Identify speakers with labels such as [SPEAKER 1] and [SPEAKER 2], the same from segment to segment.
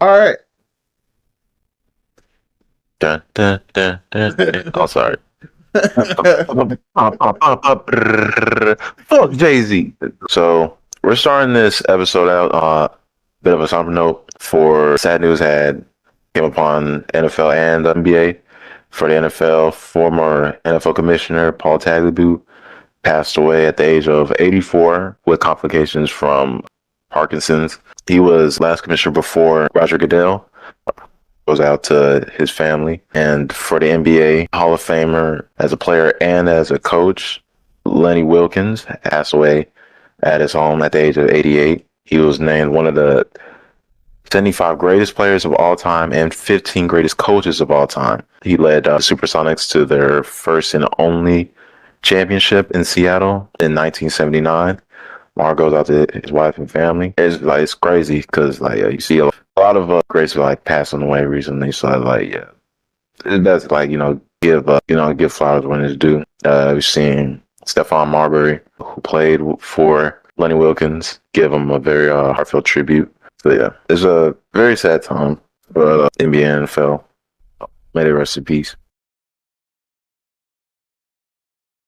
[SPEAKER 1] All right.
[SPEAKER 2] Dun, dun, dun, dun, dun. Oh, sorry. Fuck Jay-Z. So we're starting this episode out bit of a somber note for sad news had came upon NFL and the NBA. For the NFL, former NFL commissioner Paul Tagliabue passed away at the age of 84 with complications from Parkinson's. He was last commissioner before Roger Goodell. Goes out to his family. And for the NBA, Hall of Famer as a player and as a coach, Lenny Wilkins passed away at his home at the age of 88. He was named one of the 75 greatest players of all time and 15 greatest coaches of all time. He led Supersonics to their first and only championship in Seattle in 1979. Mar goes out to his wife and family. It's crazy because you see a lot of greats passing away recently. So it's best give flowers when it's due. We've seen Stephon Marbury, who played for Lenny Wilkins, give him a very heartfelt tribute. So yeah, it's a very sad time for NBA and NFL. May they rest in peace.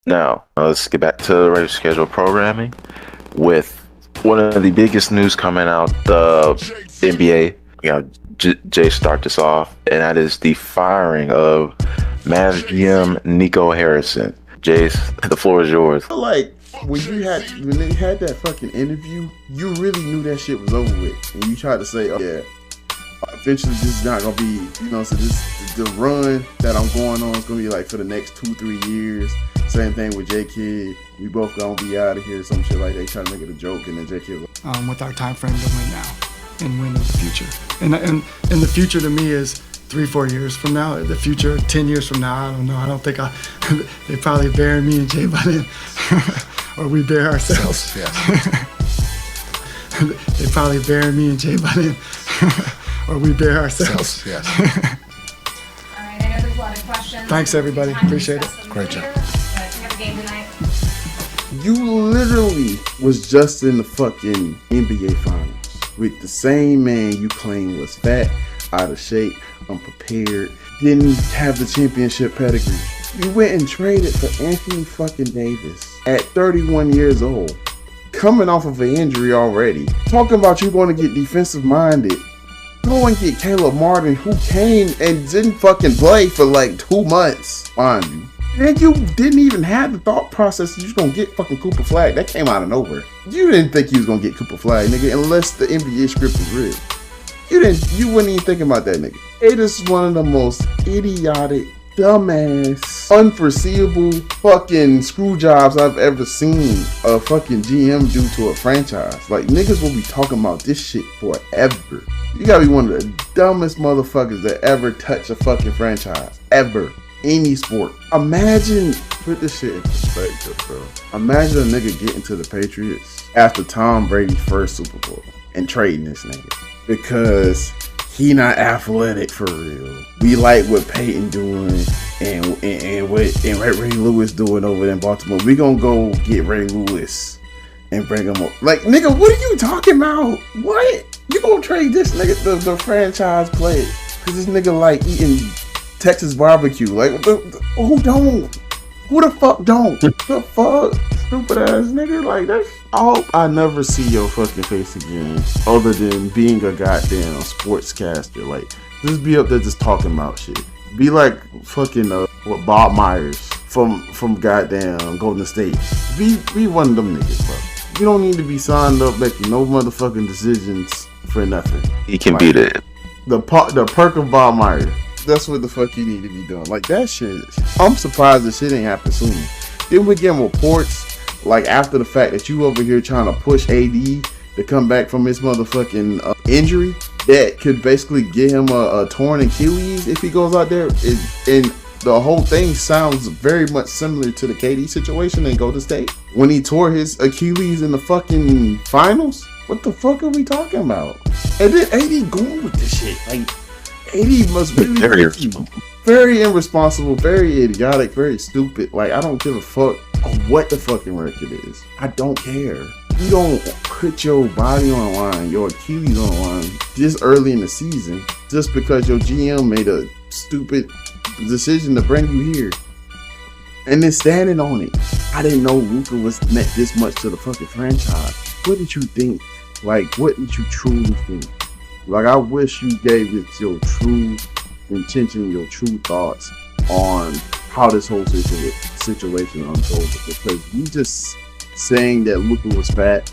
[SPEAKER 2] Now, let's get back to the regular schedule programming with one of the biggest news coming out the NBA. Jay start this off, and that is the firing of Mavs GM Nico Harrison. Jace, the floor is yours.
[SPEAKER 1] Like when they had that fucking interview, you really knew that shit was over with, and you tried to say, "Oh yeah, eventually this is not gonna be, so the run that I'm going on is gonna be like for the next 2-3 years." Same thing with J Kidd. We both gonna be out of here, some shit like they try to make it a joke, and then J Kidd.
[SPEAKER 3] With our time frame to win now and win in the future, and the future to me is 3-4 years from now. The future 10 years from now, I don't know. I don't think they probably bury me and Jay by then, or we bury ourselves.
[SPEAKER 4] Yes.
[SPEAKER 3] They probably bury me and Jay by then, or we bury ourselves.
[SPEAKER 4] Yes.
[SPEAKER 5] All right, I know there's a lot of questions.
[SPEAKER 3] Thanks, everybody. Appreciate it.
[SPEAKER 4] Great job.
[SPEAKER 5] Have a game tonight.
[SPEAKER 1] You literally was just in the fucking NBA finals with the same man you claim was fat, out of shape, unprepared, didn't have the championship pedigree. You went and traded for Anthony fucking Davis at 31 years old, coming off of an injury already. Talking about you going to get defensive minded. Go and get Caleb Martin, who came and didn't fucking play for like 2 months, mind you. And you didn't even have the thought process that you was gonna get fucking Cooper Flag. That came out of nowhere. You didn't think you was gonna get Cooper Flag, nigga, unless the NBA script was real. You wouldn't even think about that, nigga. It is one of the most idiotic, dumbass, unforeseeable fucking screw jobs I've ever seen a fucking GM do to a franchise. Like, niggas will be talking about this shit forever. You gotta be one of the dumbest motherfuckers that ever touch a fucking franchise. Ever. Any sport. Imagine, put this shit in perspective, bro. Imagine a nigga getting to the Patriots after Tom Brady's first Super Bowl and trading this nigga because he not athletic for real. We like what Peyton doing and what Ray Lewis doing over there in Baltimore. We gonna go get Ray Lewis and bring him up. Like, nigga, what are you talking about? What? You gonna trade this nigga, the franchise player? Cause this nigga like eating Texas barbecue. Like, who don't? Who the fuck don't? The fuck? Stupid ass nigga. Like, that's all. I never see your fucking face again, other than being a goddamn sportscaster. Like, just be up there just talking about shit. Be like fucking what Bob Myers from goddamn Golden State. Be one of them niggas, bro. You don't need to be signed up making no motherfucking decisions for nothing.
[SPEAKER 2] He can
[SPEAKER 1] like,
[SPEAKER 2] beat it.
[SPEAKER 1] The perk of Bob Myers. That's what the fuck you need to be doing. Like, that shit, I'm surprised this shit ain't happened sooner. Then we getting reports, like, after the fact that you over here trying to push AD to come back from his motherfucking injury that could basically get him a torn Achilles if he goes out there. And the whole thing sounds very much similar to the KD situation in Golden State when he tore his Achilles in the fucking finals. What the fuck are we talking about? And then AD going with this shit. Like, AD must really be very irresponsible, very idiotic, very stupid. Like, I don't give a fuck what the fucking record is. I don't care. You don't put your body on the line, your Achilles on the line this early in the season just because your GM made a stupid decision to bring you here. And then standing on it. I didn't know Luka was meant this much to the fucking franchise. What did you think? Like, what did you truly think? Like, I wish you gave it your true intention, your true thoughts on how this whole situation unfolded. Because you just saying that Luka was fat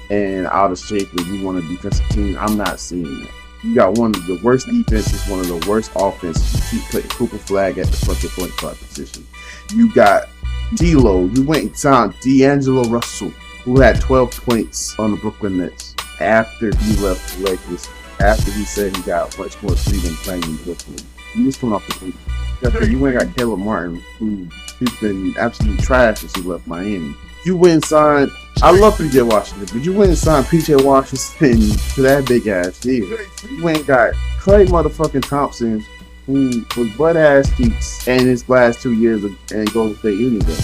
[SPEAKER 1] and out of shape and you want a defensive team, I'm not seeing that. You got one of the worst defenses, one of the worst offenses. You keep putting Cooper Flag at the fucking point guard position. You got D'Lo. You went and signed D'Angelo Russell, who had 12 points on the Brooklyn Nets after he left the Lakers. After he said he got much more freedom playing in Brooklyn. You just went off the bench. After you went and got Caleb Martin, who he's been absolute trash since he left Miami. You went and signed. I love PJ Washington, but you went and signed PJ Washington to that big ass deal. You went and got Klay motherfucking Thompson, who was butt ass cheeks in his last 2 years and Golden State anyway.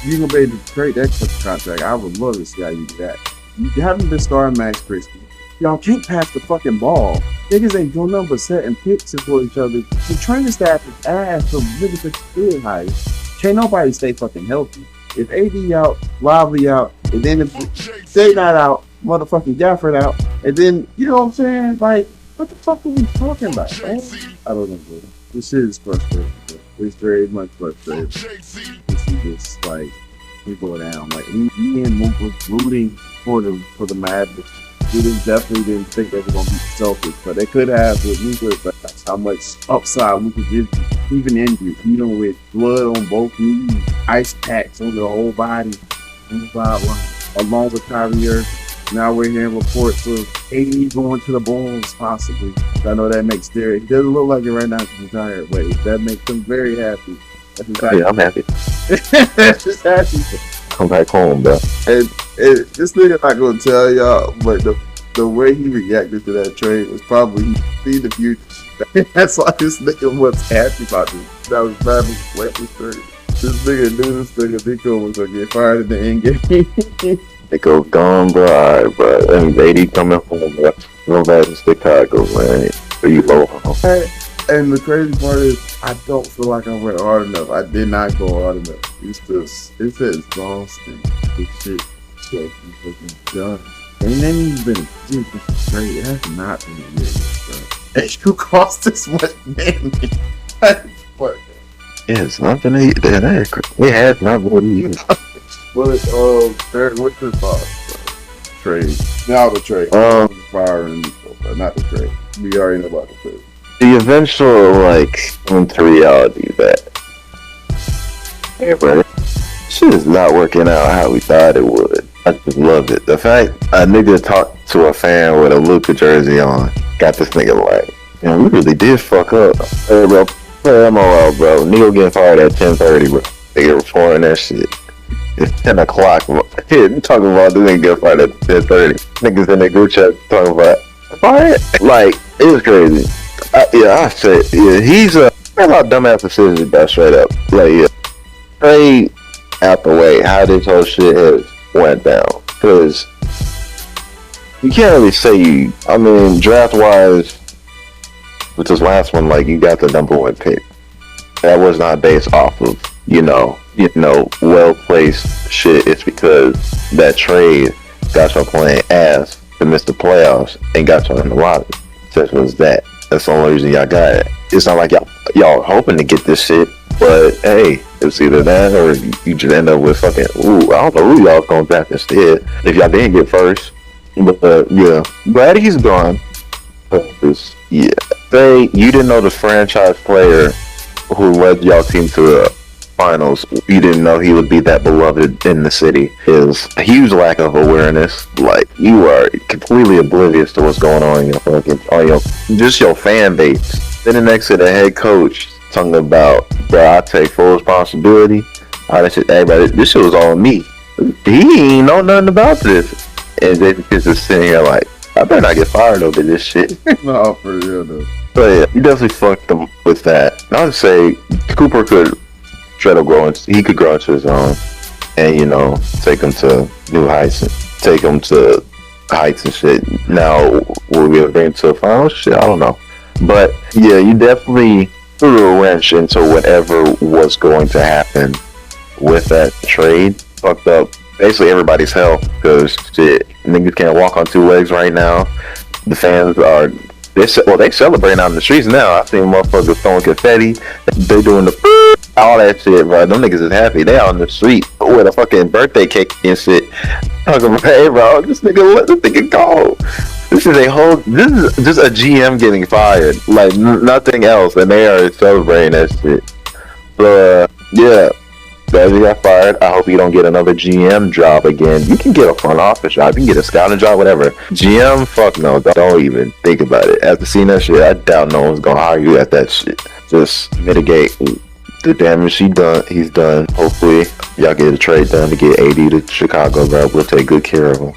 [SPEAKER 1] You gonna be able to trade that contract? I would love to see how you do that. You haven't been starting Max Christie. Y'all can't pass the fucking ball. Niggas ain't doing nothing but setting picks for each other. The training staff is ass for really good field height. Can't nobody stay fucking healthy. If AD out, Lively out, and then if they not out, motherfucking Gafford out, and then, you know what I'm saying? Like, what the fuck are we talking about, man? I don't know, bro. This shit is frustrating, bro. It's very much frustrating to see this, like, we go down. Like, me and Mook was rooting for the Mavericks. We definitely didn't think they were going to beat the Celtics, but they could have with Luka, but that's how much upside Luka gives you. Even injured, you know, with blood on both knees, ice packs on the whole body, along with Kyrie Irving. Now we're hearing reports of AD going to the Bulls, possibly. I know that makes Derek. It doesn't look like it right now because he's tired, but that makes them very happy.
[SPEAKER 2] Yeah, I'm happy.
[SPEAKER 1] That's just happy.
[SPEAKER 2] Come back home, bro.
[SPEAKER 1] And this nigga not gonna tell y'all, but the way he reacted to that trade was probably he see the future. That's why this nigga was happy about this. That was Mavericks Lakers trade. This nigga knew this nigga Nico was gonna get fired in the end game.
[SPEAKER 2] Nico gone, bro. Alright, bro. And AD coming home, bro. Go back to Chicago, man. Are you low home?
[SPEAKER 1] And the crazy part is, I don't feel like I went hard enough. I did not go hard enough. It's exhausting. This shit is fucking done. And then he's been straight. It has not been a year, bro. And you cost this much money. What?
[SPEAKER 2] Yeah, it's not been a year. It has not been a year.
[SPEAKER 1] What's his thoughts? Trade. Now the trade. Fire and not the trade. We already know about the trade.
[SPEAKER 2] The eventual, into reality that, hey, bro, shit is not working out how we thought it would. I just love it. The fact a nigga talked to a fan with a Luka jersey on got this nigga like, man, we really did fuck up. Hey, bro, play MOL, bro. Nico getting fired at 10:30, bro. Nigga reporting that shit. It's 10 o'clock, bro. I'm talking about this nigga get fired at 10:30. Niggas in the group chat talking about, fired? Like, it was crazy. I said, he's a dumbass decision, bro, straight up. Straight out the way how this whole shit has went down. Because you can't really say draft wise, with this last one, you got the number one pick. That was not based off of, well placed shit. It's because that trade got y'all playing ass to miss the playoffs and got y'all in the lottery. Just was that. That's the only reason y'all got it. It's not like y'all hoping to get this shit, but hey, it's either that or you just end up with fucking, I don't know who y'all's gonna draft instead if y'all didn't get first. But yeah, glad he's gone. Yeah, you didn't know the franchise player who led y'all team to the finals. You didn't know he would be that beloved in the city. Is a huge lack of awareness. You are completely oblivious to what's going on in your fan base. Sitting next to the head coach talking about, bro, I take full responsibility. This shit was all me. He ain't know nothing about this. And they just sitting here like, I better not get fired over this shit.
[SPEAKER 1] No, for real though.
[SPEAKER 2] But yeah, you definitely fucked them with that. I would say Cooper could he could grow into his own and, take him to new heights and take him to heights and shit. Now, will we ever bring it to a final? Shit, I don't know. But yeah, you definitely threw a wrench into whatever was going to happen with that trade. Fucked up basically everybody's health because shit, niggas can't walk on two legs right now. The fans are they celebrating out in the streets now. I seen motherfuckers throwing confetti. They doing the all that shit, bro. Them niggas is happy. They out in the street with a fucking birthday cake and shit. Talking about, hey, bro, this nigga cold. This is just a GM getting fired, like nothing else, and they are celebrating that shit. So yeah. As he got fired, I hope you don't get another GM job again. You can get a front office job, you can get a scouting job, whatever. GM, fuck no, don't even think about it. After seeing that shit, I doubt no one's gonna hire you at that shit. Just mitigate the damage he's done. Hopefully, y'all get a trade done to get AD to Chicago, bro. We'll take good care of him.